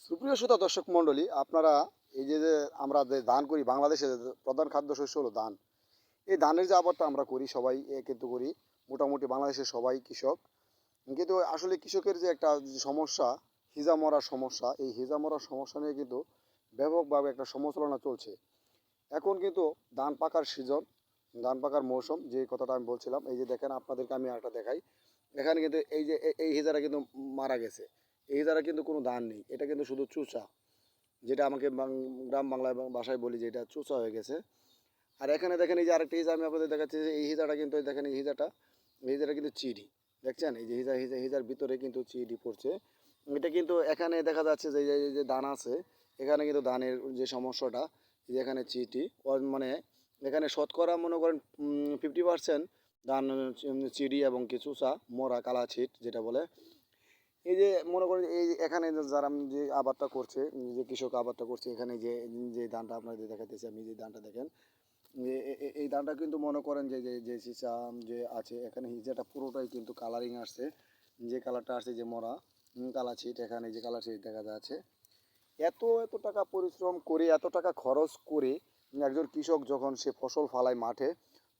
সুপ্রিয় শ্রোতা দর্শক মণ্ডলী, আপনারা এই যে আমরা যে ধান করি, বাংলাদেশের প্রধান খাদ্যশস্য হলো ধান। এই ধানের যে আবাদটা আমরা করি সবাই কিন্তু করি, মোটামুটি বাংলাদেশের সবাই কৃষক। কিন্তু আসলে কৃষকের যে একটা যে সমস্যা, হিজা মরার সমস্যা, এই হিজা মরার সমস্যা নিয়ে কিন্তু ব্যাপকভাবে একটা সমালোচনা চলছে। এখন কিন্তু ধান পাকার সিজন, ধান পাকার মৌসুম, যে কথাটা আমি বলছিলাম। এই যে দেখেন, আপনাদেরকে আমি একটা দেখাই। এখানে কিন্তু এই যে এই হিজারা কিন্তু মারা গেছে। এই হিজারা কিন্তু কোনো ধান নেই, এটা কিন্তু শুধু চুচা, যেটা আমাকে গ্রাম বাংলায় ভাষায় বলি যে এটা চুচা হয়ে গেছে। আর এখানে দেখেন, এই যে আরেকটা হিজা আমি আপনাদের দেখাচ্ছি, যে এই হিজাটা কিন্তু দেখেন, এই হিজাটা কিন্তু চিড়ি। দেখছেন, এই যে হিজার ভিতরে কিন্তু চিড়ি পড়ছে। এটা কিন্তু এখানে দেখা যাচ্ছে যে এই যে দানা আছে, এখানে কিন্তু ধানের যে সমস্যাটা, এই যে এখানে চিটি মানে এখানে শতকরা মনে করেন 50% ধান চিড়ি এবং কিছু চা মরা কালা ছিট যেটা বলে। এই যে মনে করেন, এই যে এখানে যারা যে আবাদটা করছে, যে কৃষক আবাদটা করছে, এখানে যে যে ধানটা আপনাদের দেখাতেছি আমি, যে ধানটা দেখেন, এই ধানটা কিন্তু মনে করেন যে যে যে সিসা যে আছে, এখানে হিজাটা পুরোটাই কিন্তু কালারিং আসছে। যে কালারটা আসছে, যে মরা কালা ছিট, এখানে যে কালার ছিট দেখা যাচ্ছে। এত এত টাকা পরিশ্রম করে, এত টাকা খরচ করে একজন কৃষক যখন সে ফসল ফলায় মাঠে,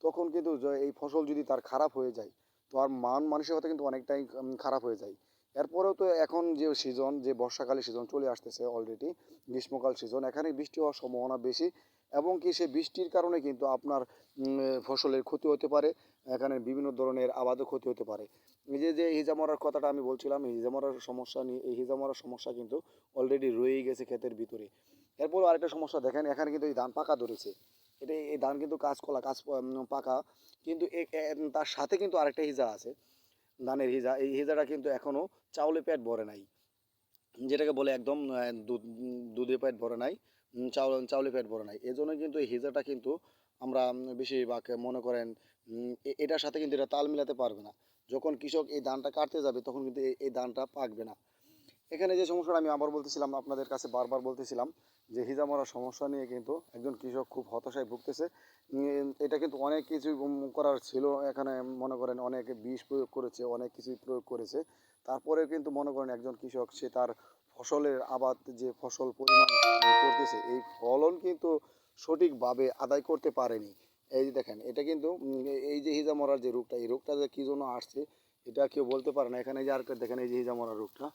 তখন কিন্তু এই ফসল যদি তার খারাপ হয়ে যায়, তো আর মানসিকতা কিন্তু অনেকটাই খারাপ হয়ে যায়। এরপরেও তো এখন যে সিজন, যে বর্ষাকালের সিজন চলে আসতেছে অলরেডি, গ্রীষ্মকাল সিজন, এখানে বৃষ্টি হওয়ার সম্ভাবনা বেশি। এবং কি সে বৃষ্টির কারণে কিন্তু আপনার ফসলের ক্ষতি হতে পারে, এখানে বিভিন্ন ধরনের আবাদও ক্ষতি হতে পারে। এই যে যে হিজা মরার কথাটা আমি বলছিলাম, এই হিজা মরার সমস্যা নিয়ে, এই হিজা মরার সমস্যা কিন্তু অলরেডি রয়েই গেছে ক্ষেতের ভিতরে। এরপর আরেকটা সমস্যা দেখেন, এখানে কিন্তু এই ধান পাকা ধরেছে। এটা এই ধান কিন্তু কাঁচকলা পাকা, কিন্তু তার সাথে কিন্তু আরেকটা হিজা আছে, ধানের হিজা। এই হিজাটা কিন্তু এখনও চাউলে পেট ভরে নাই, যেটাকে বলে একদম দুধে পেট ভরে নাই, চাউলে পেট ভরে নাই। এজন্য কিন্তু এই হিজাটা কিন্তু আমরা বেশিরভাগ মনে করেন এটার সাথে কিন্তু এটা তাল মিলাতে পারবে না। যখন কৃষক এই ধানটা কাটতে যাবে, তখন কিন্তু এই ধানটা পাকবে না। এখানে যে সমস্যাটা আমি আবার বলতেছিলাম, আপনাদের কাছে বারবার বলতেছিলাম, যে হিজা মরার সমস্যা নিয়ে কিন্তু একজন কৃষক খুব হতাশায় ভুগতেছে। এটা কিন্তু অনেক কিছু করার ছিল, এখানে মনে করেন অনেক বিষ প্রয়োগ করেছে, অনেক কিছুই প্রয়োগ করেছে। তারপরে কিন্তু মনে করেন একজন কৃষক সে তার ফসলের আবাদ, যে ফসল পরিমাণ করতেছে, এই ফলন কিন্তু সঠিকভাবে আদায় করতে পারেনি। এই যে দেখেন, এটা কিন্তু এই যে হিজা মরার যে রোগটা, এই রোগটা যে কী জন্য আসছে এটা কেউ বলতে পারে না। এখানে যে আরেকটা দেখেন, এই যে হিজা মরার রোগটা,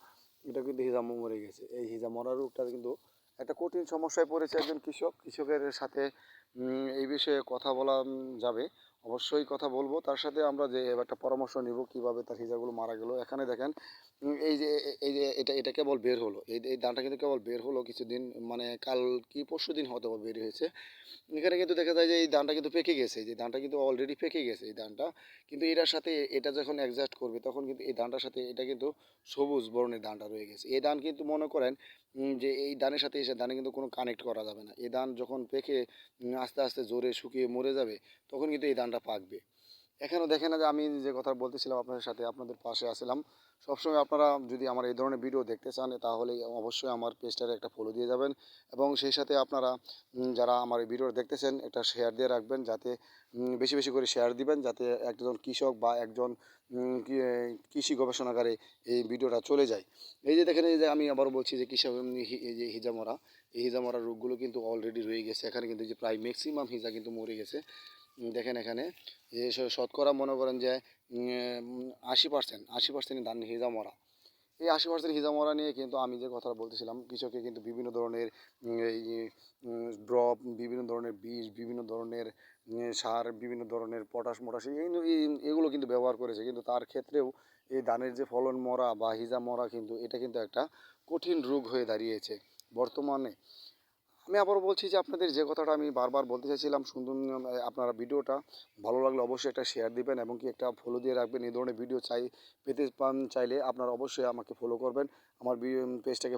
এটা কিন্তু হিজাম মরে গেছে। এই হিজাম মরার রোগটা কিন্তু একটা কঠিন সমস্যায় পড়েছে একজন কৃষকের সাথে। এই বিষয়ে কথা বলা যাবে, অবশ্যই কথা বলবো তার সাথে। আমরা যে একটা পরামর্শ নিব কীভাবে তার হিজাগুলো মারা গেল। এখানে দেখেন, এই যে এটা কেবল বের হলো, এই ধানটা কিন্তু কেবল বের হলো কিছুদিন, মানে কাল কি পরশু দিন হয়তো বের হয়েছে। এখানে কিন্তু দেখা যায় যে এই ধানটা কিন্তু পেকে গেছে, এই যে ধানটা কিন্তু অলরেডি পেকে গেছে এই ধানটা। কিন্তু এটার সাথে এটা যখন অ্যাডজাস্ট করবে, তখন কিন্তু এই ধানটার সাথে এটা কিন্তু সবুজ বর্ণের ধানটা রয়ে গেছে। এই ধান কিন্তু মনে করেন যে এই ধানের সাথে এসে ধানে কিন্তু কোনো কানেক্ট করা যাবে না। এই ধান যখন পেকে আস্তে আস্তে জোরে শুকিয়ে মরে যাবে, তখন কিন্তু এই ধানটা পাকবে। এখানেও দেখে না যে আমি যে কথা বলতেছিলাম আপনাদের সাথে, আপনাদের পাশে আসলাম। সবসময় আপনারা যদি আমার এই ধরনের ভিডিও দেখতে চান, তাহলে অবশ্যই আমার পেজটারে একটা ফলো দিয়ে যাবেন। এবং সেই সাথে আপনারা যারা আমার এই ভিডিও দেখতেছেন, একটা শেয়ার দিয়ে রাখবেন, যাতে বেশি বেশি করে শেয়ার দিবেন, যাতে একজন কৃষক বা একজন কৃষি গবেষণাগারে এই ভিডিওটা চলে যায়। এই যে দেখেন, এই যে আমি আবার বলছি যে কৃষক, এই যে হিজামরা, এই হিজামরা রোগগুলো কিন্তু অলরেডি রয়ে গেছে। এখানে কিন্তু যে প্রায় ম্যাক্সিমাম হিজা কিন্তু মরে গেছে। দেখেন এখানে যে শতকরা মনে করেন যে 80% ধান হিজা মরা। এই 80% হিজা মরা নিয়ে কিন্তু আমি যে কথা বলতেছিলাম, কৃষকে কিন্তু বিভিন্ন ধরনের এই ড্রপ, বিভিন্ন ধরনের বীজ, বিভিন্ন ধরনের সার, বিভিন্ন ধরনের পটাশ মটাশ, এগুলো কিন্তু ব্যবহার করেছে। কিন্তু তার ক্ষেত্রেও এই ধানের যে ফলন মরা বা হিজা মরা, কিন্তু এটা কিন্তু একটা কঠিন রোগ হয়ে দাঁড়িয়েছে বর্তমানে। আমি আবারও বলছি যে আপনাদের যে কথাটা আমি বারবার বলতে চাইছিলাম, সুন্দর, আপনারা ভিডিওটা ভালো লাগলে অবশ্যই একটা শেয়ার দিবেন এবং কি একটা ফলো দিয়ে রাখবেন। এই ধরনের ভিডিও পেতে চাইলে আপনারা অবশ্যই আমাকে ফলো করবেন, আমার পেজটাকে